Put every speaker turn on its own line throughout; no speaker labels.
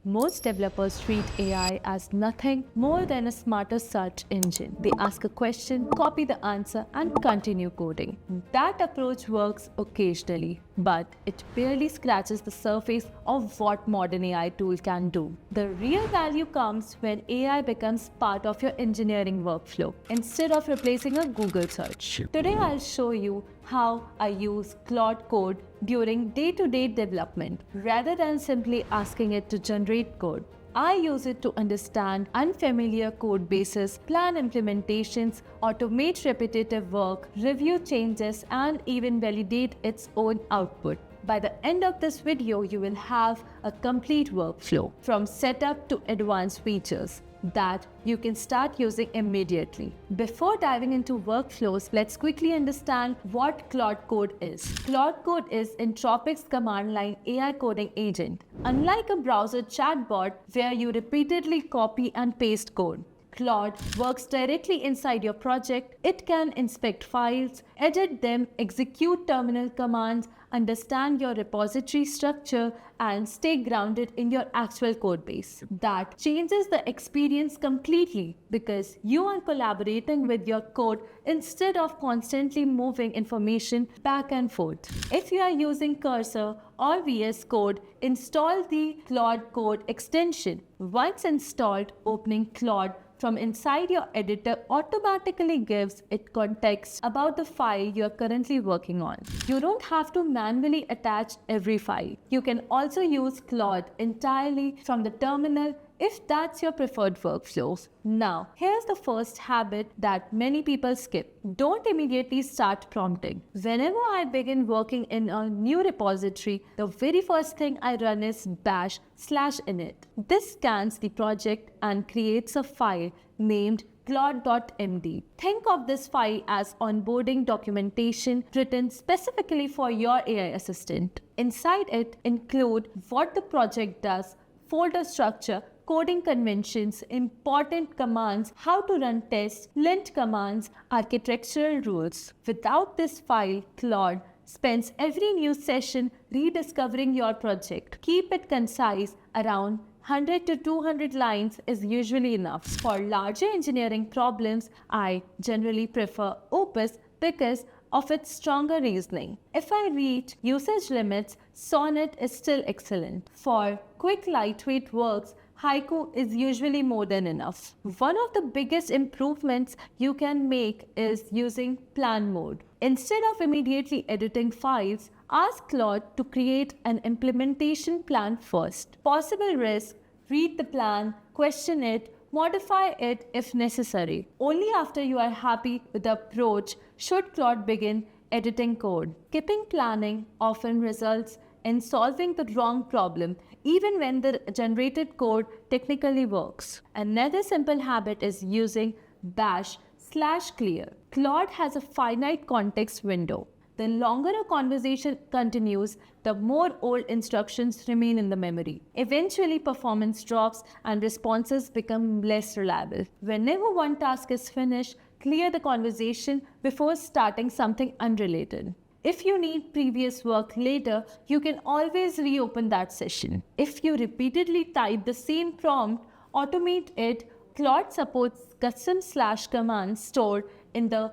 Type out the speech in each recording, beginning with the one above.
Most developers treat AI as nothing more than a smarter search engine. They ask a question, copy the answer, and continue coding. That approach works occasionally, but it barely scratches the surface of what modern AI tool can do. The real value comes when AI becomes part of your engineering workflow instead of replacing a Google search. Today I'll show you how I use Claude Code during day-to-day development rather than simply asking it to generate code. I use it to understand unfamiliar code bases, plan implementations, automate repetitive work, review changes, and even validate its own output. By the end of this video, you will have a complete workflow from setup to advanced features that you can start using immediately. Before diving into workflows, let's quickly understand what Claude Code is. Claude Code is Anthropic's command line AI coding agent. Unlike a browser chatbot where you repeatedly copy and paste code, Claude works directly inside your project. It can inspect files, edit them, execute terminal commands, understand your repository structure, and stay grounded in your actual code base. That changes the experience completely because you are collaborating with your code instead of constantly moving information back and forth. If you are using Cursor or VS Code, install the Claude Code extension. Once installed, opening Claude from inside your editor automatically gives it context about the file you are currently working on. You don't have to manually attach every file. You can also use Claude entirely from the terminal if that's your preferred workflow. Now, here's the first habit that many people skip. Don't immediately start prompting. Whenever I begin working in a new repository, the very first thing I run is bash/init. This scans the project and creates a file named Claude.md. Think of this file as onboarding documentation written specifically for your AI assistant. Inside it, include what the project does, folder structure, coding conventions, important commands, how to run tests, lint commands, architectural rules. Without this file, Claude spends every new session rediscovering your project. Keep it concise. Around 100 to 200 lines is usually enough. For larger engineering problems, I generally prefer Opus because of its stronger reasoning. If I reach usage limits, Sonnet is still excellent. For quick, lightweight works, Haiku is usually more than enough. One of the biggest improvements you can make is using plan mode. Instead of immediately editing files, ask Claude to create an implementation plan first. Possible risk, read the plan, question it, modify it if necessary. Only after you are happy with the approach should Claude begin editing code. Skipping planning often results in solving the wrong problem, even when the generated code technically works. Another simple habit is using bash/clear. Claude has a finite context window. The longer a conversation continues, the more old instructions remain in the memory. Eventually, performance drops and responses become less reliable. Whenever one task is finished, clear the conversation before starting something unrelated. If you need previous work later, you can always reopen that session. If you repeatedly type the same prompt, automate it. Claude supports custom /commands stored in the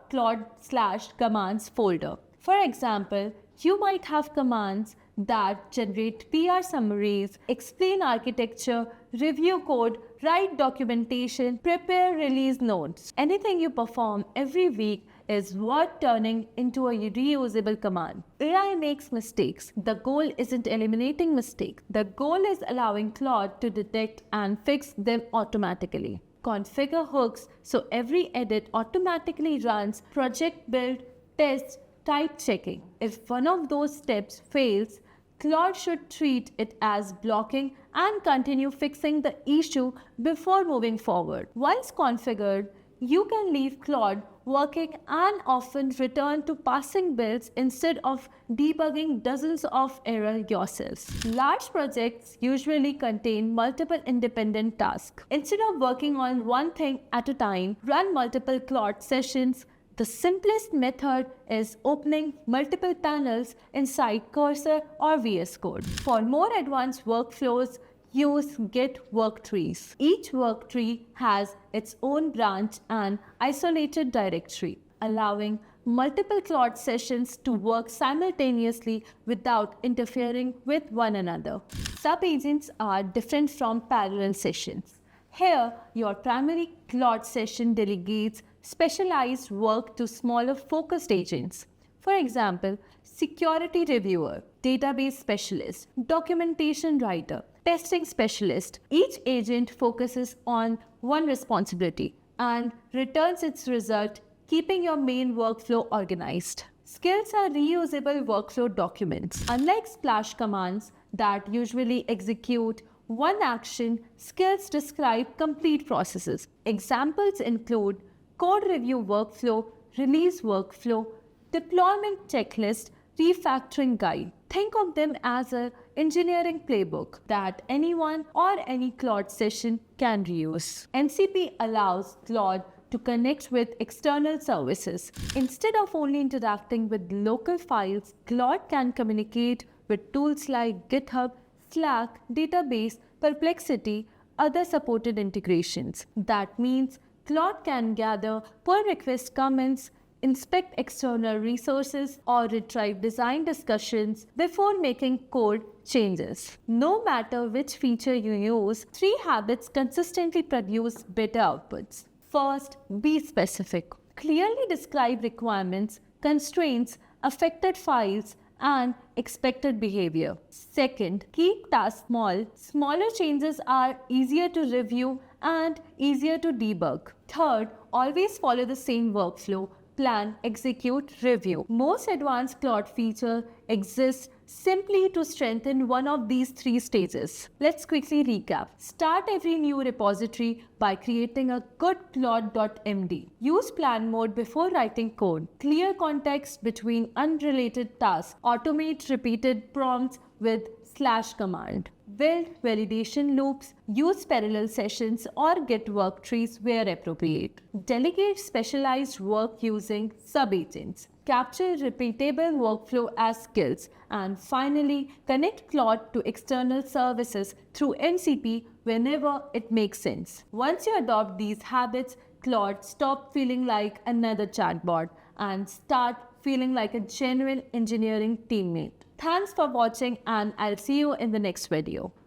.claude/commands folder. For example, you might have commands that generate PR summaries, explain architecture, review code, write documentation, prepare release notes. Anything you perform every week is worth turning into a reusable command. AI makes mistakes. The goal isn't eliminating mistakes. The goal is allowing Claude to detect and fix them automatically. Configure hooks so every edit automatically runs project build, test, type checking. If one of those steps fails, Claude should treat it as blocking and continue fixing the issue before moving forward. Once configured, you can leave Claude working and often return to passing builds instead of debugging dozens of errors yourselves. Large projects usually contain multiple independent tasks. Instead of working on one thing at a time, run multiple Claude sessions. The simplest method is opening multiple panels inside Cursor or VS Code. For more advanced workflows, Use Git worktrees. Each worktree has its own branch and isolated directory, allowing multiple Claude sessions to work simultaneously without interfering with one another. Subagents are different from parallel sessions. Here, your primary Claude session delegates specialized work to smaller focused agents. For example, security reviewer, database specialist, documentation writer, testing specialist. Each agent focuses on one responsibility and returns its result, keeping your main workflow organized. Skills are reusable workflow documents. Unlike splash commands that usually execute one action, skills describe complete processes. Examples include code review workflow, release workflow, deployment checklist, refactoring guide. Think of them as an engineering playbook that anyone or any Claude session can reuse. MCP allows Claude to connect with external services. Instead of only interacting with local files, Claude can communicate with tools like GitHub, Slack, Database, Perplexity, other supported integrations. That means Claude can gather pull request comments, inspect external resources, or retrieve design discussions before making code changes. No matter which feature you use, 3 habits consistently produce better outputs. First, be specific. Clearly describe requirements, constraints, affected files, and expected behavior. Second, keep tasks small. Smaller changes are easier to review and easier to debug. Third, always follow the same workflow. Plan, execute, review. Most advanced Claude features exist simply to strengthen one of these 3 stages. Let's quickly recap. Start every new repository by creating a good Claude.md. Use plan mode before writing code. Clear context between unrelated tasks. Automate repeated prompts with / command. Build validation loops, use parallel sessions or Git worktrees where appropriate. Delegate specialized work using subagents. Capture repeatable workflow as skills. And finally, connect Claude to external services through MCP whenever it makes sense. Once you adopt these habits, Claude stops feeling like another chatbot and start feeling like a genuine engineering teammate. Thanks for watching, and I'll see you in the next video.